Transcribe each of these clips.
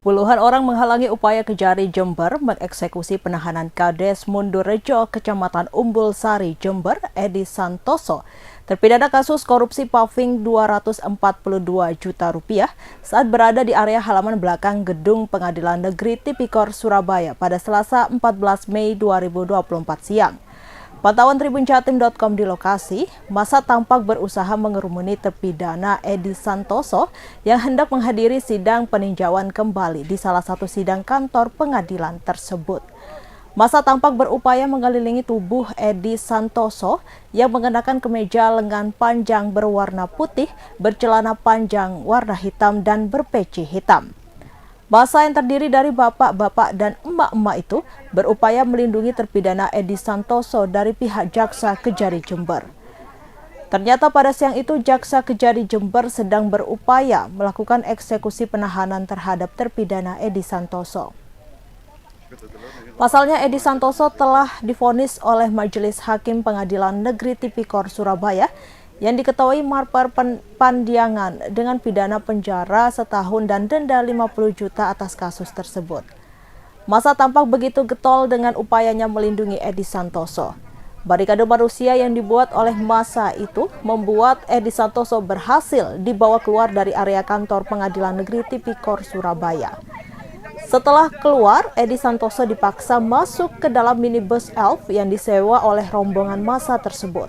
Puluhan orang menghalangi upaya Kejari Jember mengeksekusi penahanan Kades Mundurejo, Kecamatan Umbul Sari, Jember, Edi Santoso, terpidana kasus korupsi paving Rp242 juta saat berada di area halaman belakang Gedung Pengadilan Negeri Tipikor Surabaya pada Selasa 14 Mei 2024 siang. Pantauan tribunjatim.com di lokasi, massa tampak berusaha mengerumuni terpidana Edi Santoso yang hendak menghadiri sidang peninjauan kembali di salah satu sidang kantor pengadilan tersebut. Massa tampak berupaya mengelilingi tubuh Edi Santoso yang mengenakan kemeja lengan panjang berwarna putih, bercelana panjang warna hitam dan berpeci hitam. Massa yang terdiri dari bapak-bapak dan emak-emak itu berupaya melindungi terpidana Edi Santoso dari pihak Jaksa Kejari Jember. Ternyata pada siang itu Jaksa Kejari Jember sedang berupaya melakukan eksekusi penahanan terhadap terpidana Edi Santoso. Pasalnya Edi Santoso telah divonis oleh Majelis Hakim Pengadilan Negeri Tipikor Surabaya yang diketahui Marper Pandiangan dengan pidana penjara setahun dan denda 50 juta atas kasus tersebut. Massa tampak begitu getol dengan upayanya melindungi Edi Santoso. Barikade manusia yang dibuat oleh massa itu membuat Edi Santoso berhasil dibawa keluar dari area kantor Pengadilan Negeri Tipikor Surabaya. Setelah keluar, Edi Santoso dipaksa masuk ke dalam minibus Elf yang disewa oleh rombongan massa tersebut.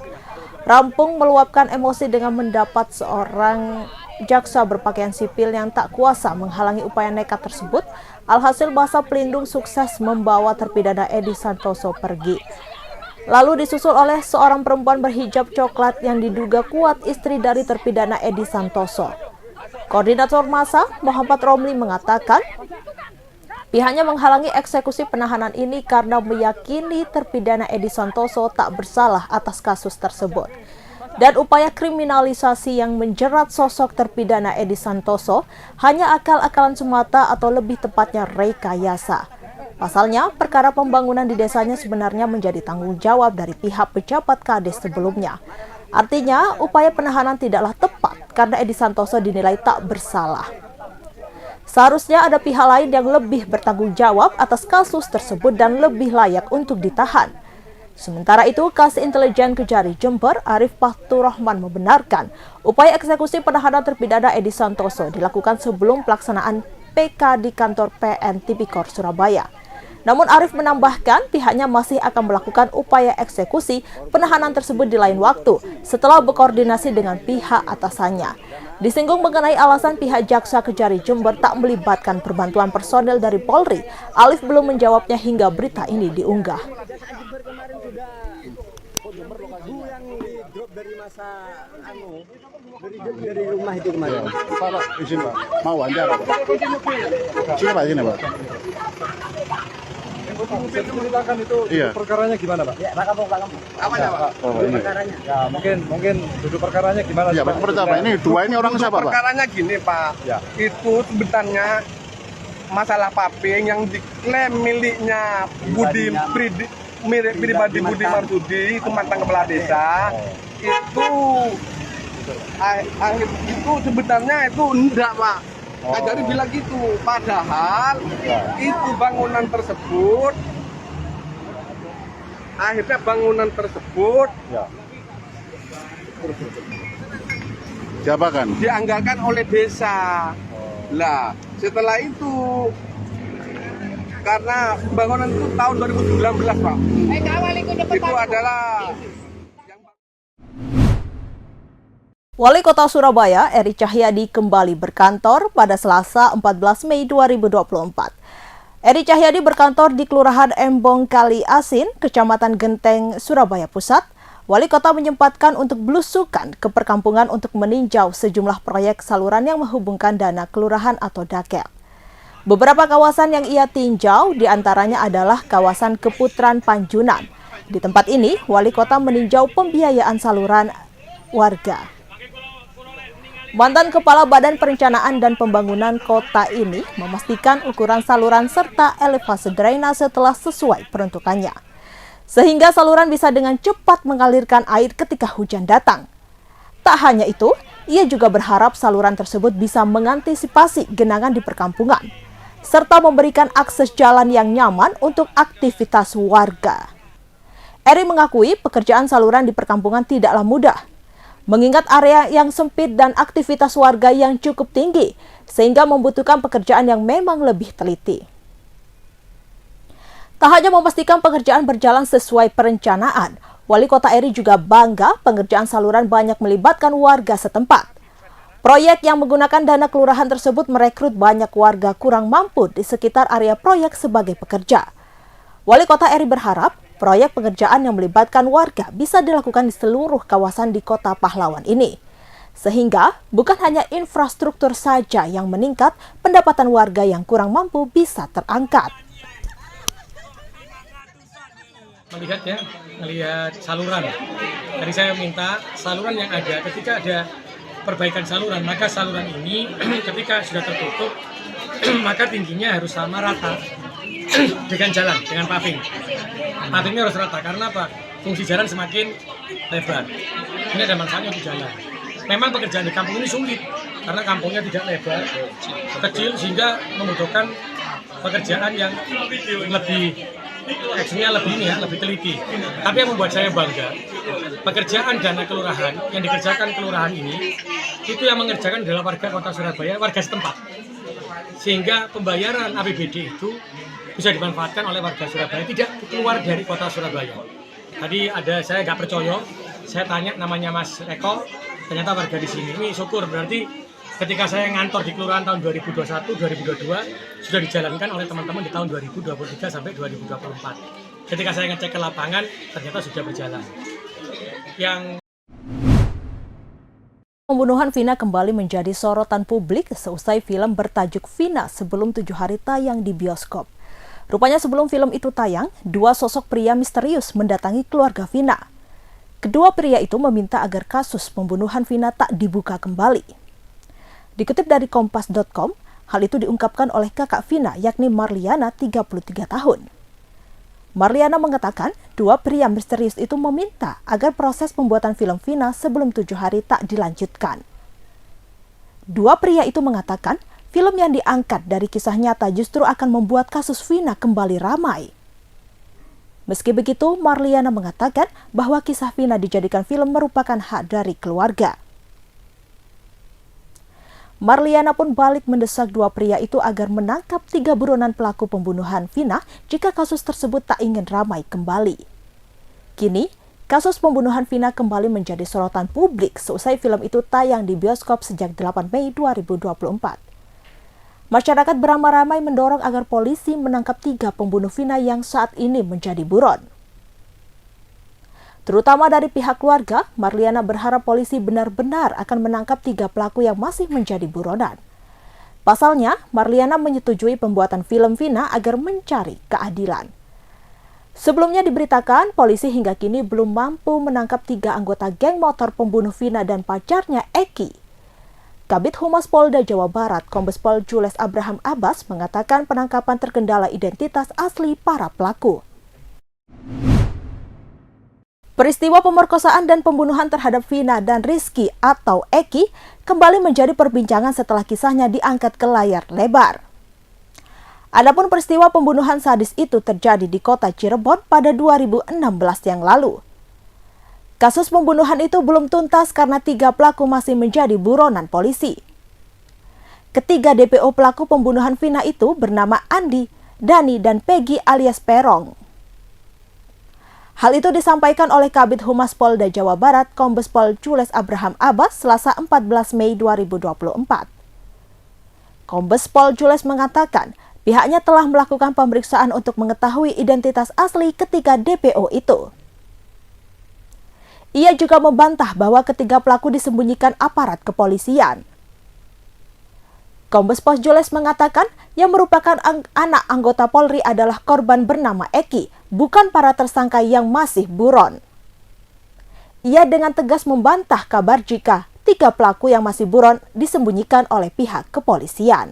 Rampung meluapkan emosi dengan mendapat seorang jaksa berpakaian sipil yang tak kuasa menghalangi upaya nekat tersebut. Alhasil massa pelindung sukses membawa terpidana Edi Santoso pergi. Lalu disusul oleh seorang perempuan berhijab coklat yang diduga kuat istri dari terpidana Edi Santoso. Koordinator massa, Muhammad Romli, mengatakan pihaknya menghalangi eksekusi penahanan ini karena meyakini terpidana Edi Santoso tak bersalah atas kasus tersebut. Dan upaya kriminalisasi yang menjerat sosok terpidana Edi Santoso hanya akal-akalan semata atau lebih tepatnya rekayasa. Pasalnya, perkara pembangunan di desanya sebenarnya menjadi tanggung jawab dari pihak pejabat Kades sebelumnya. Artinya, upaya penahanan tidaklah tepat karena Edi Santoso dinilai tak bersalah. Seharusnya ada pihak lain yang lebih bertanggung jawab atas kasus tersebut dan lebih layak untuk ditahan. Sementara itu, Kasih Intelijen Kejari Jember, Arif Fathurrahman, membenarkan upaya eksekusi penahanan terpidana Edi Santoso dilakukan sebelum pelaksanaan PK di kantor PN Tipikor Surabaya. Namun Arif menambahkan pihaknya masih akan melakukan upaya eksekusi penahanan tersebut di lain waktu setelah berkoordinasi dengan pihak atasannya. Disinggung mengenai alasan pihak Jaksa Kejari Jember tak melibatkan perbantuan personel dari Polri, Arif belum menjawabnya hingga berita ini diunggah. Dari rumah itu kemarin. Pak, izin Pak. Mau wawancara Pak. Sini Pak, sini Pak. Ceritakan itu perkaranya gimana Pak? Ya, Pak Kampung. Apa ya Pak? Perkaranya. Ya, mungkin duduk perkaranya gimana? Ya Pak, pertama ini dua ini orang siapa Pak? Perkaranya gini Pak, Ya. itu sebenarnya masalah paving yang diklaim miliknya pribadi Budi Marsudi, itu mantan kepala desa. Itu sebenarnya itu enggak Pak. Kajari bilang gitu, padahal itu bangunan tersebut, akhirnya bangunan tersebut Siapa kan? dianggarkan oleh desa. Lah, setelah itu karena bangunan itu tahun 2019 Pak, itu adalah Wali Kota Surabaya, Eri Cahyadi, kembali berkantor pada Selasa 14 Mei 2024. Eri Cahyadi berkantor di Kelurahan Embong Kali Asin, Kecamatan Genteng, Surabaya Pusat. Wali Kota menyempatkan untuk belusukan ke perkampungan untuk meninjau sejumlah proyek saluran yang menghubungkan dana kelurahan atau Dakel. Beberapa kawasan yang ia tinjau diantaranya adalah kawasan Keputran Panjunan. Di tempat ini, Wali Kota meninjau pembiayaan saluran warga. Mantan Kepala Badan Perencanaan dan Pembangunan Kota ini memastikan ukuran saluran serta elevasi drainase telah sesuai peruntukannya, sehingga saluran bisa dengan cepat mengalirkan air ketika hujan datang. Tak hanya itu, ia juga berharap saluran tersebut bisa mengantisipasi genangan di perkampungan. serta memberikan akses jalan yang nyaman untuk aktivitas warga. Eri mengakui pekerjaan saluran di perkampungan tidaklah mudah, mengingat area yang sempit dan aktivitas warga yang cukup tinggi, sehingga membutuhkan pekerjaan yang memang lebih teliti. Tak hanya memastikan pekerjaan berjalan sesuai perencanaan, Wali Kota Eri juga bangga pengerjaan saluran banyak melibatkan warga setempat. Proyek yang menggunakan dana kelurahan tersebut merekrut banyak warga kurang mampu di sekitar area proyek sebagai pekerja. Wali Kota Eri berharap proyek pengerjaan yang melibatkan warga bisa dilakukan di seluruh kawasan di Kota Pahlawan ini. Sehingga bukan hanya infrastruktur saja yang meningkat, pendapatan warga yang kurang mampu bisa terangkat. Melihat saluran. Tadi saya minta saluran yang ada, ketika ada perbaikan saluran, maka saluran ini ketika sudah tertutup, maka tingginya harus sama rata dengan jalan, dengan paving. Pavingnya harus rata, karena apa? Fungsi jalan semakin lebar. Ini ada manfaatnya untuk jalan. Memang pekerjaan di kampung ini sulit, karena kampungnya tidak lebar, kecil, sehingga membutuhkan pekerjaan yang lebih actionnya lebih teliti. Tapi yang membuat saya bangga, pekerjaan dana kelurahan yang dikerjakan kelurahan ini, itu yang mengerjakan adalah warga Kota Surabaya, warga setempat. Sehingga pembayaran APBD itu bisa dimanfaatkan oleh warga Surabaya, tidak keluar dari Kota Surabaya. Tadi saya nggak percaya, saya tanya namanya Mas Eko, ternyata warga di sini. Ini syukur, berarti ketika saya ngantor di kelurahan tahun 2021-2022 sudah dijalankan oleh teman-teman di tahun 2023 sampai 2024. Ketika saya ngecek ke lapangan, ternyata sudah berjalan. Pembunuhan Vina kembali menjadi sorotan publik seusai film bertajuk Vina sebelum 7 hari tayang di bioskop. Rupanya sebelum film itu tayang, 2 sosok pria misterius mendatangi keluarga Vina. Kedua pria itu meminta agar kasus pembunuhan Vina tak dibuka kembali. Dikutip dari Kompas.com, hal itu diungkapkan oleh kakak Vina, yakni Marliana, 33 tahun. Marliana mengatakan, 2 pria misterius itu meminta agar proses pembuatan film Vina sebelum 7 hari tak dilanjutkan. 2 pria itu mengatakan, film yang diangkat dari kisah nyata justru akan membuat kasus Vina kembali ramai. Meski begitu, Marliana mengatakan bahwa kisah Vina dijadikan film merupakan hak dari keluarga. Marliana pun balik mendesak 2 pria itu agar menangkap 3 buronan pelaku pembunuhan Vina jika kasus tersebut tak ingin ramai kembali. Kini, kasus pembunuhan Vina kembali menjadi sorotan publik seusai film itu tayang di bioskop sejak 8 Mei 2024. Masyarakat beramai-ramai mendorong agar polisi menangkap 3 pembunuh Vina yang saat ini menjadi buron. Terutama dari pihak keluarga, Marliana berharap polisi benar-benar akan menangkap 3 pelaku yang masih menjadi buronan. Pasalnya, Marliana menyetujui pembuatan film Vina agar mencari keadilan. Sebelumnya diberitakan, polisi hingga kini belum mampu menangkap 3 anggota geng motor pembunuh Vina dan pacarnya Eki. Kabid Humas Polda Jawa Barat, Kombes Pol Jules Abraham Abbas mengatakan penangkapan terkendala identitas asli para pelaku. Peristiwa pemerkosaan dan pembunuhan terhadap Vina dan Rizky atau Eki kembali menjadi perbincangan setelah kisahnya diangkat ke layar lebar. Adapun peristiwa pembunuhan sadis itu terjadi di kota Cirebon pada 2016 yang lalu. Kasus pembunuhan itu belum tuntas karena 3 pelaku masih menjadi buronan polisi. Ketiga DPO pelaku pembunuhan Vina itu bernama Andi, Dani, dan Peggy alias Perong. Hal itu disampaikan oleh Kabid Humas Polda Jawa Barat, Kombes Pol Jules Abraham Abbas, Selasa 14 Mei 2024. Kombes Pol Jules mengatakan, pihaknya telah melakukan pemeriksaan untuk mengetahui identitas asli ketiga DPO itu. Ia juga membantah bahwa ketiga pelaku disembunyikan aparat kepolisian. Kombes Pol Jules mengatakan yang merupakan anak anggota Polri adalah korban bernama Eki, bukan para tersangka yang masih buron. Ia dengan tegas membantah kabar jika 3 pelaku yang masih buron disembunyikan oleh pihak kepolisian.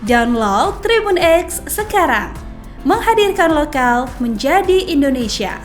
Download Tribun X sekarang. Menghadirkan lokal menjadi Indonesia.